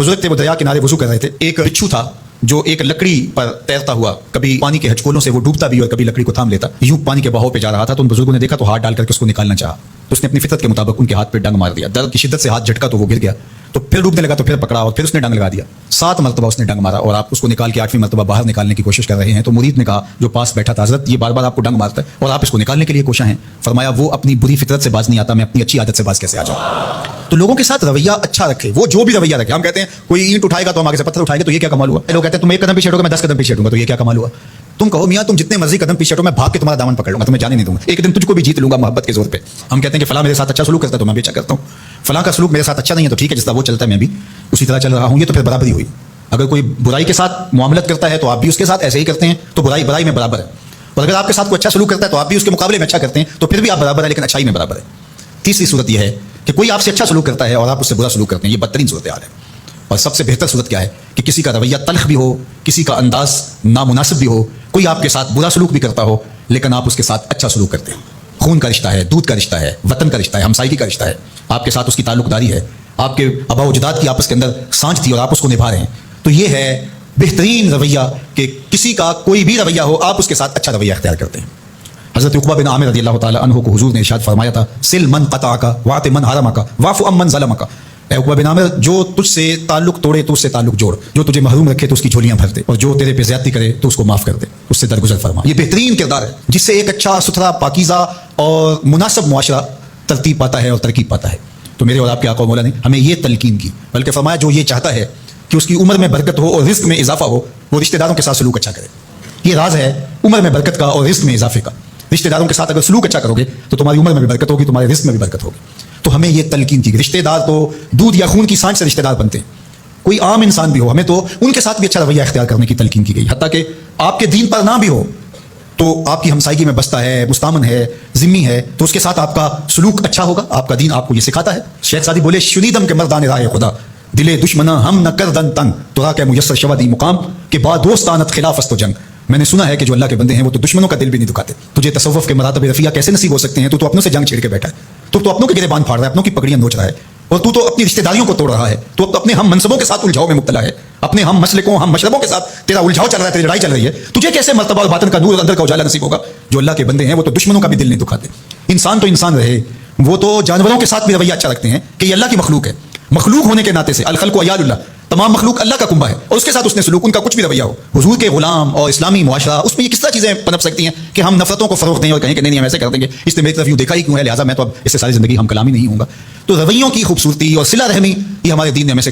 बुजुर्ग थे, वो दरिया किनारे वजू कर रहे थे। एक बिच्छू था जो एक लकड़ी पर तैरता हुआ, कभी पानी के हचकोलों से वो डूबता भी और कभी लकड़ी को थाम लेता, यूं पानी के बहाव पे जा रहा था। तो उन बुजुर्गों ने देखा तो हाथ डाल करके उसको निकालना चाहा, तो उसने अपनी फितरत के मुताबिक उनके हाथ पे डंग मार दिया। दर्द की शिद्दत से हाथ झटका तो वो गिर गया, तो फिर डूबने लगा, तो फिर पकड़ा और फिर उसने डंग लगा दिया। 7 मरतबा उसने डंग मारा और आप उसको निकाल के 8वीं मरतबा बाहर निकालने की कोशिश कर रहे हैं। तो मुरीद ने कहा, जो पास बैठा था, हज़रत ये बार बार आपको डंग मारता है और आप इसको निकालने के लिए कोशिश हैं। फरमाया, वो अपनी बुरी फितरत से बाज नहीं आता, मैं अपनी अच्छी आदत से बाज कैसे आ जाऊँ। तो लोगों के साथ रवैया अच्छा रखे, वो जो भी रवैया रखे। हम कहते हैं कोई ईंट उठाएगा तो हम आगे से पत्थर उठाएंगे, तो ये क्या कमाल हुआ। लोग कहते हैं तुम 1 कदम पीछे हटोगे, मैं 10 कदम पीछे हटूंगा, तो ये क्या कमाल हुआ। तुम कहो मियां तुम जितने मर्जी कदम पीछे हटो, मैं भाग के तुम्हारा दामन पकड़ लूंगा, तुम्हें जाने नहीं दूंगा, एक दिन तुझको भी जीत लूंगा मोहब्बत के जोर पे। हम कहते हैं कि फलां मेरे साथ अच्छा सलूक करता है तो मैं भी अच्छा करता हूँ, फलां का सलूक मेरे साथ अच्छा नहीं है तो ठीक है, जिस तरह वो चलता है मैं भी उसी तरह चल रहा हूँ, ये तो फिर बराबरी हुई। अगर कोई बुराई के साथ मुआमलत करता है तो आप भी उसके साथ ऐसे ही करते हैं, तो बुराई बुराई में बराबर है। और अगर आपके साथ कोई अच्छा सलूक करता है तो आप भी उसके मुकाबले में अच्छा करते हैं, तो फिर भी आप बराबर है, लेकिन अच्छाई में बराबर है। तीसरी सूरत यह है कि कोई आपसे अच्छा सलूक करता है और आप उससे बुरा सलूक करते हैं, ये बदतरीन सूरत हाल है। और सबसे बेहतर सूरत क्या है कि किसी का रवैया तल्ख भी हो, किसी का अंदाज नामुनासिब भी हो, कोई आपके साथ बुरा सलूक भी करता हो लेकिन आप उसके साथ अच्छा सलूक करते हैं। खून का रिश्ता है, दूध का रिश्ता है, वतन का रिश्ता है, हमसायगी का रिश्ता है, आपके साथ उसकी ताल्लुकदारी है, आपके आबा उजदाद की आपस के अंदर सांझ थी और आप उसको निभा रहे हैं। तो ये है बेहतरीन रवैया कि किसी का कोई भी रवैया हो आप उसके साथ अच्छा रवैया अख्तियार करते हैं। हज़रत उक़बा बिन आमिर रज़ियल्लाहु ताला अन्हु को हुज़ूर ने इरशाद फरमाया था, सिल मन क़तअका वाति मन हरमका वाफ़ु अम्मन ज़लमका। ऐ उक़बा बिन आमिर, जो तुझसे ताल्लुक तोड़े तो उससे ताल्लुक जोड़, जो तुझे महरूम रखे तो उसकी झोलियां भर दे, और जो तेरे पे ज़्यादती करे तो उसको माफ़ कर दे, उससे दरगुजर फरमा। ये बेहतरीन किरदार है जिससे एक अच्छा सुथरा पाकीज़ा और मुनासिब मुआशरा तरतीब पाता है और तरकीब पाता है। तो मेरे और आपके आका मौला ने हमें ये तलकीन की, बल्कि फरमाया जो ये चाहता है कि उसकी उम्र में बरकत हो और रिस्क में इजाफा हो, वो रिश्तेदारों के साथ सलूक अच्छा करे। ये राज है उम्र में बरकत का और रिस्क में इजाफे का। रिश्तेदारों के साथ अगर सलूक अच्छा करोगे तो तुम्हारी उम्र में भी बरकत होगी, तुम्हारे रिस्क में भी बरकत होगी। तो हमें ये तलकीन की, रिश्तेदार तो दूध या खून की सांस से रिश्तेदार बनते हैं, कोई आम इंसान भी हो, हमें तो उनके साथ भी अच्छा रवैया इख्तियार करने की तलकीन की गई। हत्ता कि आपके दीन पर ना भी हो तो आपकी हमसायगी में बसता है, मुस्तामन है, जिम्मी है, तो उसके साथ आपका सलूक अच्छा होगा। आपका दीन आपको ये सिखाता है। शेख सादी बोले, शुनीदम के मर्दान राय खुदा दिले दुश्मना हम न कर दन तंग तुरा के मुयस्सर शवदी मुकाम के बाद दोस्तानत खिलाफस्त जंग। मैंने सुना है कि जो अल्लाह के बंदे हैं वो तो दुश्मनों का दिल भी नहीं दुखाते। तुझे तसव्वुफ के मरातब रफिया कैसे नसीब हो सकते हैं? तू तो अपनों से जंग छेड़ के बैठा है, तू तो अपनों के गिरेबान फाड़ रहा है, अपनों की पकड़ियां नोच रहा है, और तू तो अपनी रिश्तेदारियों को तोड़ रहा है, तो अपने हम मनसबों के साथ उलझाव में मुब्तला है, अपने हम मसलकों हम मशरबों के साथ तेरा उलझाव चल रहा है, तेरी लड़ाई चल रही है। तुझे कैसे मर्तबा और बातन का नूर अंदर का उजाला नसीब होगा? जो अल्लाह के बंदे हैं वो तो दुश्मनों का भी दिल नहीं दुखाते। इंसान तो इंसान रहे, वो तो जानवरों के साथ भी रवैया अच्छा रखते हैं कि ये अल्लाह की मखलूक है। मखलूक होने के नाते से अल खल्क़ु अयालुल्लाह, तमाम मखलूक अल्लाह का कुंबा है, और उसके साथ उसने सलूक, उनका कुछ भी रवैया हो, हुजूर के गुलाम और इस्लामी मुआशरा, उसमें ये किस तरह चीज़ें पनप सकती हैं कि हम नफरतों को फरोग दें और कहें कि नहीं हम ऐसे कर देंगे, इसने मेरी तरफ यूँ देखा ही क्यों है, लिहाजा मैं तो अब इससे सारी ज़िंदगी हम कलामी नहीं होऊंगा। तो रवैयों की खूबसूरती और सिला रहमी ये हमारे दीन ने हमें